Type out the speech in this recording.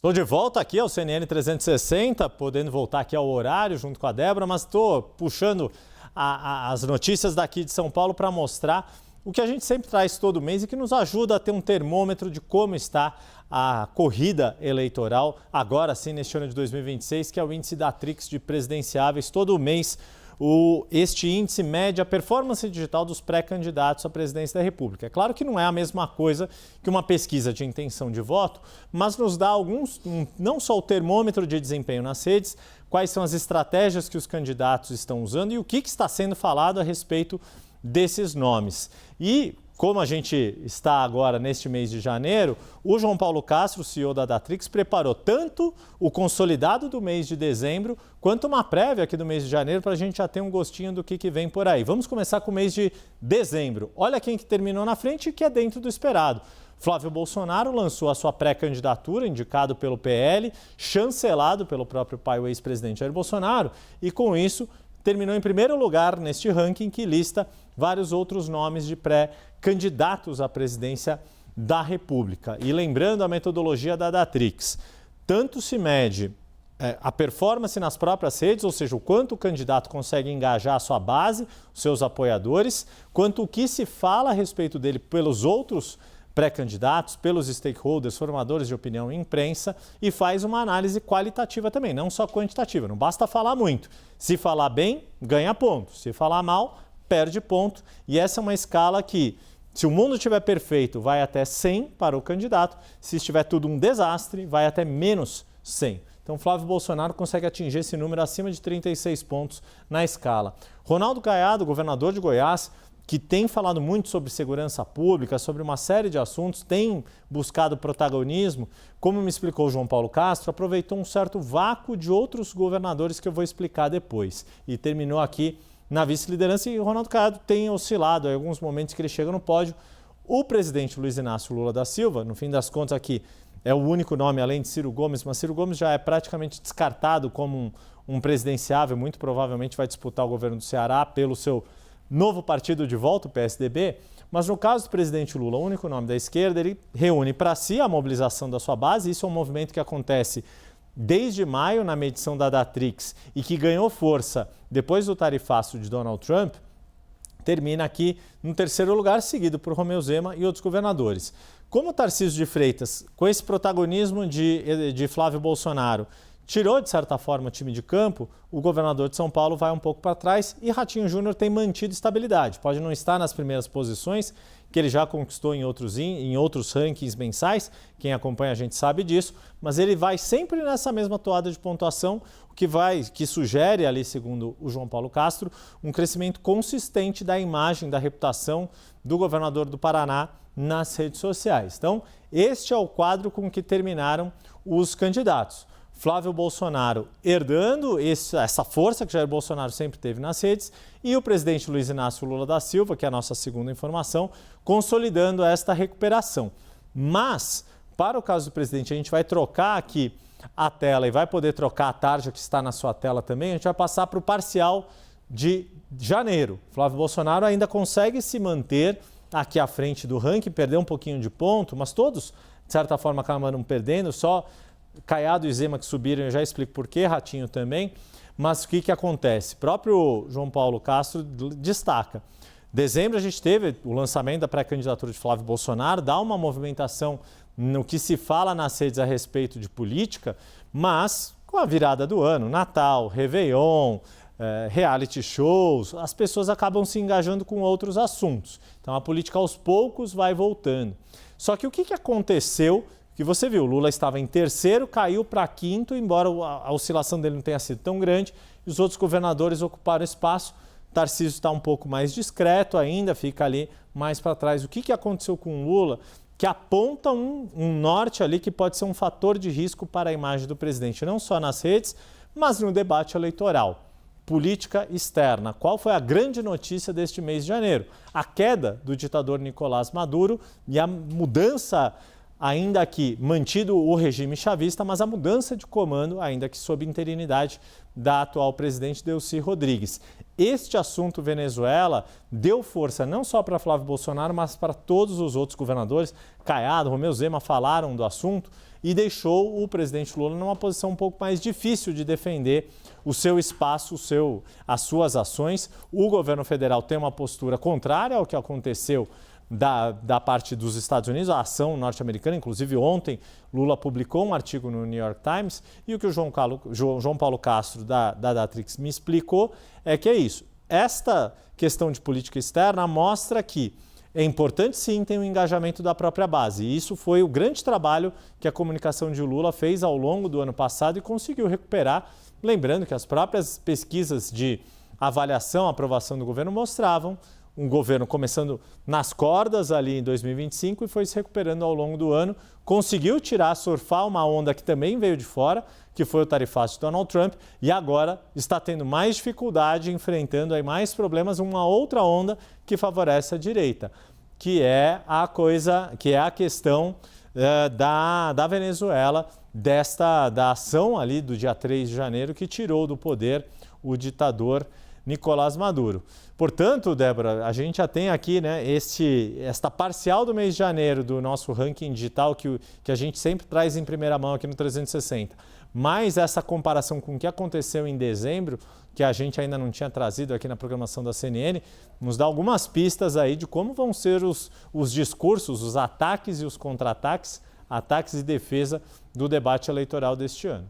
Estou de volta aqui ao CNN 360, podendo voltar aqui ao horário junto com a Débora, mas estou puxando as notícias daqui de São Paulo para mostrar o que a gente sempre traz todo mês e que nos ajuda a ter um termômetro de como está a corrida eleitoral, agora sim, neste ano de 2026, que é o índice da Trix de presidenciáveis. Todo mês, este índice mede a performance digital dos pré-candidatos à presidência da República. É claro que não é a mesma coisa que uma pesquisa de intenção de voto, mas nos dá não só o termômetro de desempenho nas redes, quais são as estratégias que os candidatos estão usando e o que está sendo falado a respeito desses nomes. E como a gente está agora neste mês de janeiro, o João Paulo Castro, CEO da Datrix, preparou tanto o consolidado do mês de dezembro, quanto uma prévia aqui do mês de janeiro, para a gente já ter um gostinho do que vem por aí. Vamos começar com o mês de dezembro. Olha quem que terminou na frente e que é dentro do esperado. Flávio Bolsonaro lançou a sua pré-candidatura, indicado pelo PL, chancelado pelo próprio pai, o ex-presidente Jair Bolsonaro, e com isso terminou em primeiro lugar neste ranking que lista vários outros nomes de pré-candidatos à presidência da República. E lembrando a metodologia da Datrix, tanto se mede a performance nas próprias redes, ou seja, o quanto o candidato consegue engajar a sua base, os seus apoiadores, quanto o que se fala a respeito dele pelos outros pré-candidatos, pelos stakeholders, formadores de opinião e imprensa, e faz uma análise qualitativa também, não só quantitativa. Não basta falar muito. Se falar bem, ganha ponto. Se falar mal, perde ponto. E essa é uma escala que, se o mundo estiver perfeito, vai até 100 para o candidato. Se estiver tudo um desastre, vai até menos 100. Então, Flávio Bolsonaro consegue atingir esse número acima de 36 pontos na escala. Ronaldo Caiado, governador de Goiás, que tem falado muito sobre segurança pública, sobre uma série de assuntos, tem buscado protagonismo, como me explicou o João Paulo Castro, aproveitou um certo vácuo de outros governadores que eu vou explicar depois. E terminou aqui na vice-liderança e o Ronaldo Caiado tem oscilado em alguns momentos que ele chega no pódio. O presidente Luiz Inácio Lula da Silva, no fim das contas aqui, é o único nome além de Ciro Gomes, mas Ciro Gomes já é praticamente descartado como um presidenciável, muito provavelmente vai disputar o governo do Ceará pelo seu novo partido de volta, o PSDB, mas no caso do presidente Lula, o único nome da esquerda, ele reúne para si a mobilização da sua base. Isso é um movimento que acontece desde maio na medição da Datrix e que ganhou força depois do tarifaço de Donald Trump, termina aqui no terceiro lugar, seguido por Romeu Zema e outros governadores. Como Tarcísio de Freitas, com esse protagonismo de Flávio Bolsonaro, tirou, de certa forma, o time de campo, o governador de São Paulo vai um pouco para trás e Ratinho Júnior tem mantido estabilidade. Pode não estar nas primeiras posições, que ele já conquistou em outros rankings mensais, quem acompanha a gente sabe disso, mas ele vai sempre nessa mesma toada de pontuação, o que sugere ali, segundo o João Paulo Castro, um crescimento consistente da imagem, da reputação do governador do Paraná nas redes sociais. Então, este é o quadro com que terminaram os candidatos. Flávio Bolsonaro herdando essa força que Jair Bolsonaro sempre teve nas redes e o presidente Luiz Inácio Lula da Silva, que é a nossa segunda informação, consolidando esta recuperação. Mas, para o caso do presidente, a gente vai trocar aqui a tela e vai poder trocar a tarja que está na sua tela também, a gente vai passar para o parcial de janeiro. Flávio Bolsonaro ainda consegue se manter aqui à frente do ranking, perdeu um pouquinho de ponto, mas todos, de certa forma, acabaram perdendo, só Caiado e Zema que subiram, eu já explico por quê, Ratinho também, mas o que acontece? O próprio João Paulo Castro destaca. Dezembro a gente teve o lançamento da pré-candidatura de Flávio Bolsonaro, dá uma movimentação no que se fala nas redes a respeito de política, mas com a virada do ano, Natal, Réveillon, reality shows, as pessoas acabam se engajando com outros assuntos. Então a política aos poucos vai voltando. Só que o que aconteceu? Que você viu, Lula estava em terceiro, caiu para quinto, embora a oscilação dele não tenha sido tão grande, e os outros governadores ocuparam espaço. Tarcísio está um pouco mais discreto ainda, fica ali mais para trás. O que aconteceu com o Lula? Que aponta um norte ali que pode ser um fator de risco para a imagem do presidente, não só nas redes, mas no debate eleitoral. Política externa. Qual foi a grande notícia deste mês de janeiro? A queda do ditador Nicolás Maduro e a mudança, ainda que mantido o regime chavista, mas a mudança de comando, ainda que sob interinidade da atual presidente Delcy Rodrigues. este assunto Venezuela deu força não só para Flávio Bolsonaro, mas para todos os outros governadores. Caiado, Romeu Zema falaram do assunto e deixou o presidente Lula numa posição um pouco mais difícil de defender o seu espaço, as suas ações. O governo federal tem uma postura contrária ao que aconteceu da parte dos Estados Unidos, a ação norte-americana. Inclusive, ontem, Lula publicou um artigo no New York Times e o que o João Paulo Castro, da Datrix, me explicou é que é isso. Esta questão de política externa mostra que é importante, sim, ter um engajamento da própria base. E isso foi o grande trabalho que a comunicação de Lula fez ao longo do ano passado e conseguiu recuperar. Lembrando que as próprias pesquisas de avaliação, aprovação do governo mostravam um governo começando nas cordas ali em 2025 e foi se recuperando ao longo do ano. Conseguiu surfar uma onda que também veio de fora, que foi o tarifaço de Donald Trump, e agora está tendo mais dificuldade, enfrentando aí mais problemas, uma outra onda que favorece a direita, que é a questão da Venezuela, da ação ali do dia 3 de janeiro que tirou do poder o ditador Nicolás Maduro. Portanto, Débora, a gente já tem aqui, né, esta parcial do mês de janeiro do nosso ranking digital que a gente sempre traz em primeira mão aqui no 360, mais essa comparação com o que aconteceu em dezembro, que a gente ainda não tinha trazido aqui na programação da CNN, nos dá algumas pistas aí de como vão ser os discursos, os ataques e os contra-ataques, ataques e defesa do debate eleitoral deste ano.